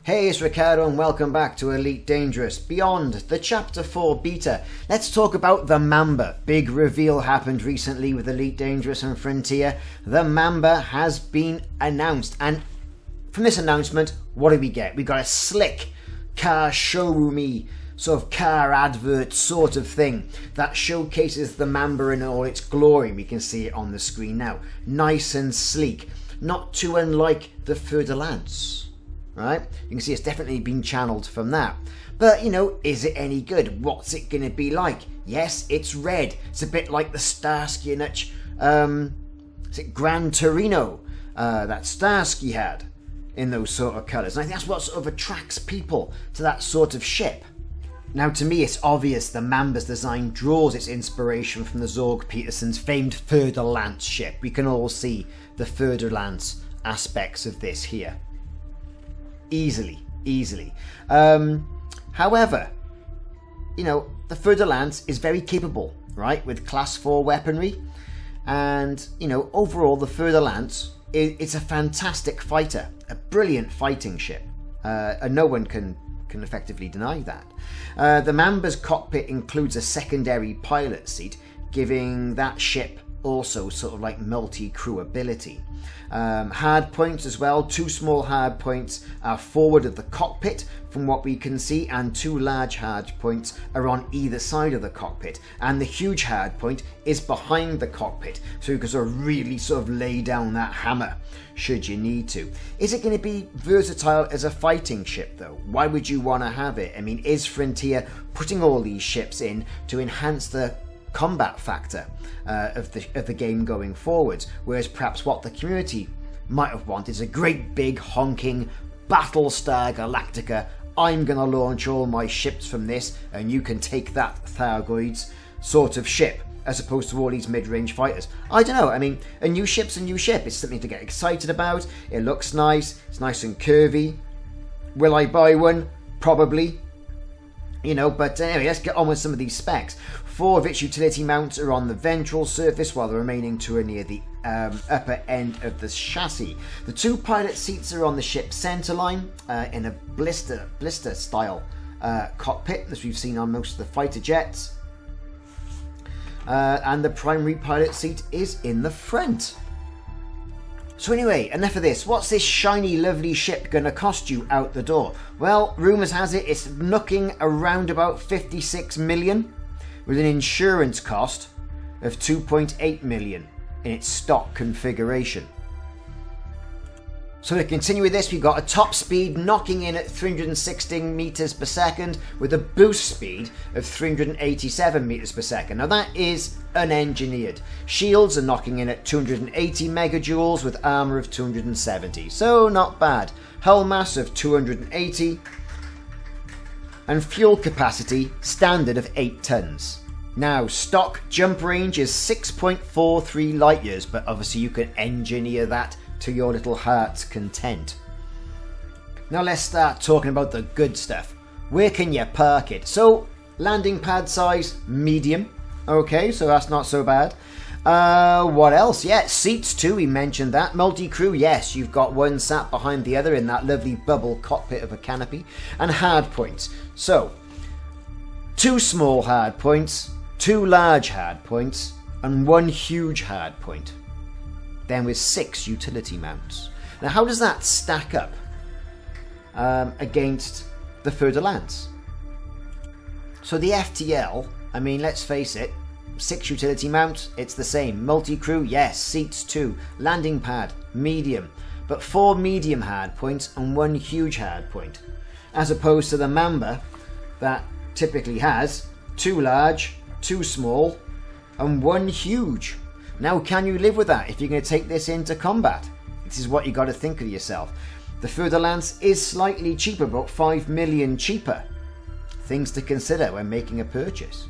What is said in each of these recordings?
Hey, it's Ricardo and welcome back to Elite Dangerous Beyond the Chapter 4 beta. Let's talk about the Mamba. Big reveal happened recently with Elite Dangerous and Frontier. The Mamba has been announced, and from this announcement, what do we get? We got a slick car showroomy sort of car advert sort of thing that showcases the Mamba in all its glory. We can see it on the screen now. Nice and sleek, not too unlike the Fer de Lance. Right? You can see it's definitely been channeled from that. But, you know, is it any good? What's it going to be like? Yes, it's red. It's a bit like the Starsky and Hutch, is it Gran Torino that Starsky had in those sort of colours. And I think that's what sort of attracts people to that sort of ship. Now, to me, it's obvious the Mamba's design draws its inspiration from the Zorgon Peterson's famed Fer de Lance ship. We can all see the Fer de Lance aspects of this here. Easily. However, you know, the Fer de Lance is very capable, right, with class 4 weaponry, and, you know, overall the Fer de Lance, it's a fantastic fighter, a brilliant fighting ship, and no one can effectively deny that. The Mamba's cockpit includes a secondary pilot seat, giving that ship also sort of like multi-crew ability. Hard points as well. 2 small hard points are forward of the cockpit from what we can see, and 2 large hard points are on either side of the cockpit, and the huge hard point is behind the cockpit, so you can sort of really sort of lay down that hammer should you need to. Is it going to be versatile as a fighting ship though? Why would you want to have it? I mean, is Frontier putting all these ships in to enhance the combat factor of the game going forwards, whereas perhaps what the community might have wanted is a great big honking Battlestar Galactica, I'm gonna launch all my ships from this and you can take that, Thargoids sort of ship, as opposed to all these mid-range fighters. I don't know, I mean, a new ship's a new ship. It's something to get excited about. It looks nice, it's nice and curvy. Will I buy one? Probably. You know, but anyway, let's get on with some of these specs. 4 of its utility mounts are on the ventral surface, while the remaining 2 are near the upper end of the chassis. The 2 pilot seats are on the ship's centerline in a blister style cockpit, as we've seen on most of the fighter jets. And the primary pilot seat is in the front. So anyway, enough of this. What's this shiny, lovely ship going to cost you out the door? Well, rumours has it it's knocking around about 56 million, with an insurance cost of 2.8 million in its stock configuration. So to continue with this, we've got a top speed knocking in at 316 meters per second with a boost speed of 387 meters per second. Now that is unengineered. Shields are knocking in at 280 megajoules with armor of 270, so not bad. Hull mass of 280 and fuel capacity standard of 8 tons. Now, stock jump range is 6.43 light years, but obviously you can engineer that to your little heart's content. Now let's start talking about the good stuff. Where can you park it? So, landing pad size, medium. Okay, so that's not so bad. What else? Yeah, seats too, we mentioned that. Multi-crew, yes, you've got one sat behind the other in that lovely bubble cockpit of a canopy. And hard points. So, 2 small hard points, 2 large hard points, and 1 huge hard point. Then with 6 utility mounts. Now how does that stack up against the Fer de Lance? So the FTL, I mean, let's face it, 6 utility mounts, it's the same. Multi-crew, yes. Seats 2. Landing pad, medium. But 4 medium hard points and 1 huge hard point. As opposed to the Mamba that typically has 2 large, 2 small, and 1 huge. Now, can you live with that if you're going to take this into combat? This is what you got to think of yourself. The Fer de Lance is slightly cheaper, about 5 million cheaper. Things to consider when making a purchase.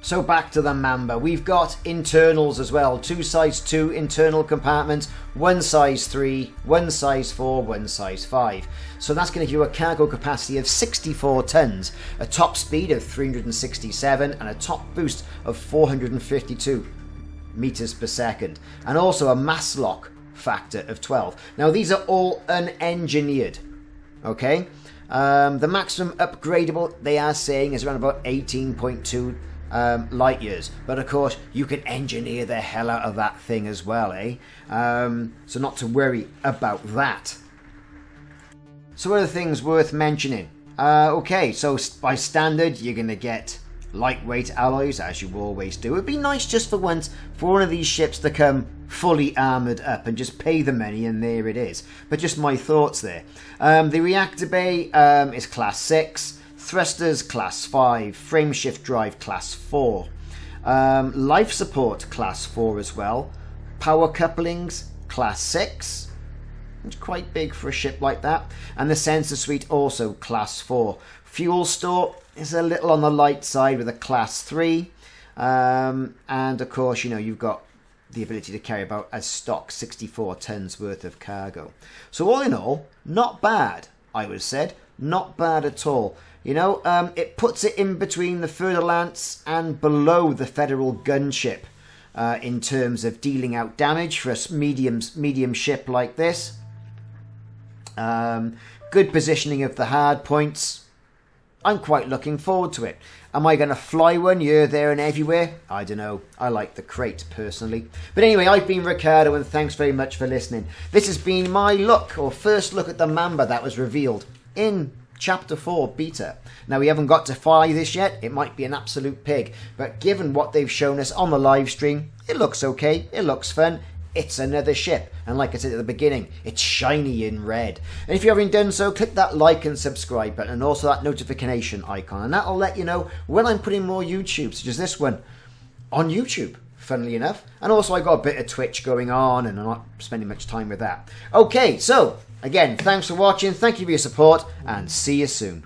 So back to the Mamba. We've got internals as well. 2 size 2 internal compartments, 1 size 3, 1 size 4, 1 size 5. So that's going to give you a cargo capacity of 64 tons, a top speed of 367, and a top boost of 452. Meters per second, and also a mass lock factor of 12. Now these are all unengineered, okay? The maximum upgradable, they are saying, is around about 18.2 light years. But of course, you can engineer the hell out of that thing as well, eh? So not to worry about that. So other things worth mentioning. Okay, so by standard, you're going to get lightweight alloys, as you always do. It'd be nice just for once for one of these ships to come fully armoured up and just pay the money, and there it is. But just my thoughts there. The reactor bay is class 6, thrusters class 5, frameshift drive class 4, life support class 4 as well, power couplings class 6, it's quite big for a ship like that, and the sensor suite also class 4. Fuel store is a little on the light side with a class 3, and of course, you know, you've got the ability to carry about as stock 64 tons worth of cargo. So all in all, not bad, I would have said. Not bad at all. You know, it puts it in between the Fer-de-Lance and below the Federal gunship in terms of dealing out damage for a medium ship like this. Good positioning of the hard points. I'm quite looking forward to it. Am I going to fly one here, there and everywhere? I don't know. I like the crate personally. But anyway, I've been Ricardo, and thanks very much for listening. This has been my look, or first look at the Mamba that was revealed in Chapter 4 beta. Now, we haven't got to fly this yet. It might be an absolute pig. But given what they've shown us on the live stream, it looks okay. It looks fun. It's another ship, and like I said at the beginning, it's shiny in red. And if you haven't done so, click that like and subscribe button, and also that notification icon, and that'll let you know when I'm putting more YouTube, such as this one, on YouTube, funnily enough. And also I got a bit of Twitch going on, and I'm not spending much time with that. Okay, so, again, thanks for watching, thank you for your support, and see you soon.